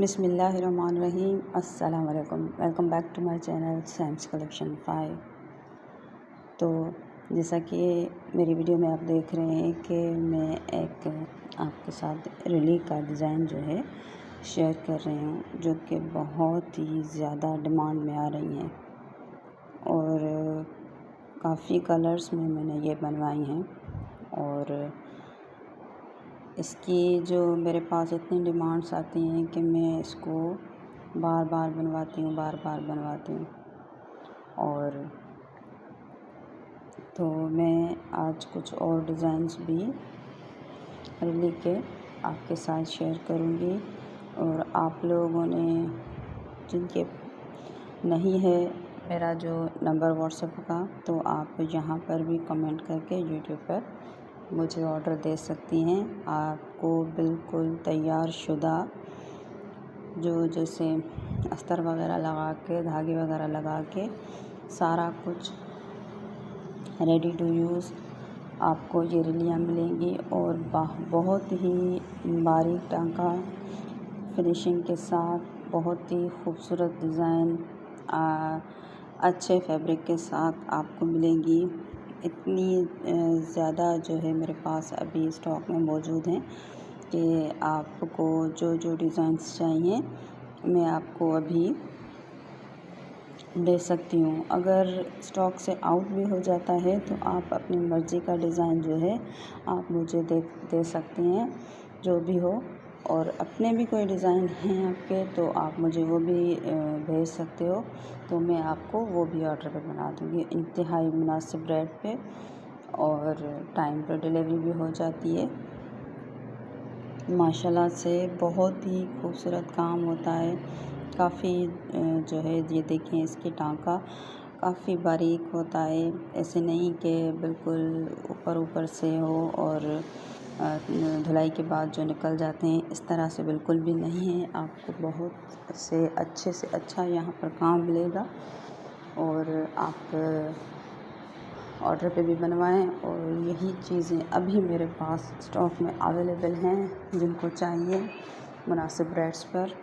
बिस्मिल्लाहिर्रहमानिर्रहीम। अस्सलाम वालेकुम। Welcome back to my channel Sam's collection 5। तो जैसा कि मेरी वीडियो में आप देख रहे हैं कि मैं एक आपके साथ रिली का डिज़ाइन जो है शेयर कर रही हूँ, जो कि बहुत ही ज़्यादा डिमांड में आ रही हैं और काफ़ी कलर्स में मैंने ये बनवाई हैं। और इसकी जो मेरे पास इतनी डिमांड्स आती हैं कि मैं इसको बार बार बनवाती हूँ। और तो मैं आज कुछ और डिज़ाइंस भी रिली के आपके साथ शेयर करूँगी। और आप लोगों ने जिनके नहीं है मेरा जो नंबर व्हाट्सएप का, तो आप यहाँ पर भी कमेंट करके यूट्यूब पर मुझे ऑर्डर दे सकती हैं। आपको बिल्कुल तैयार शुदा जो जैसे अस्तर वगैरह लगा के, धागे वगैरह लगा के, सारा कुछ रेडी टू यूज़ आपको ये रिलियाँ मिलेंगी। और बहुत ही बारीक टांका फिनिशिंग के साथ बहुत ही खूबसूरत डिज़ाइन अच्छे फैब्रिक के साथ आपको मिलेंगी। इतनी ज़्यादा जो है मेरे पास अभी स्टॉक में मौजूद हैं कि आपको जो डिज़ाइंस चाहिए मैं आपको अभी दे सकती हूँ। अगर स्टॉक से आउट भी हो जाता है तो आप अपनी मर्ज़ी का डिज़ाइन जो है आप मुझे दे सकती हैं, जो भी हो। और अपने भी कोई डिज़ाइन हैं आपके तो आप मुझे वो भी भेज सकते हो, तो मैं आपको वो भी ऑर्डर पे बना दूँगी इंतहाई मुनासिब रेट पे। और टाइम पर डिलीवरी भी हो जाती है। माशाल्लाह से बहुत ही खूबसूरत काम होता है। काफ़ी जो है ये देखें, इसकी टांका काफ़ी बारीक होता है। ऐसे नहीं कि बिल्कुल ऊपर से हो और धुलाई के बाद जो निकल जाते हैं, इस तरह से बिल्कुल भी नहीं है। आपको बहुत से अच्छा यहाँ पर काम मिलेगा। और आप ऑर्डर पे भी बनवाएं। और यही चीज़ें अभी मेरे पास स्टॉक में अवेलेबल हैं, जिनको चाहिए मुनासिब रेट्स पर।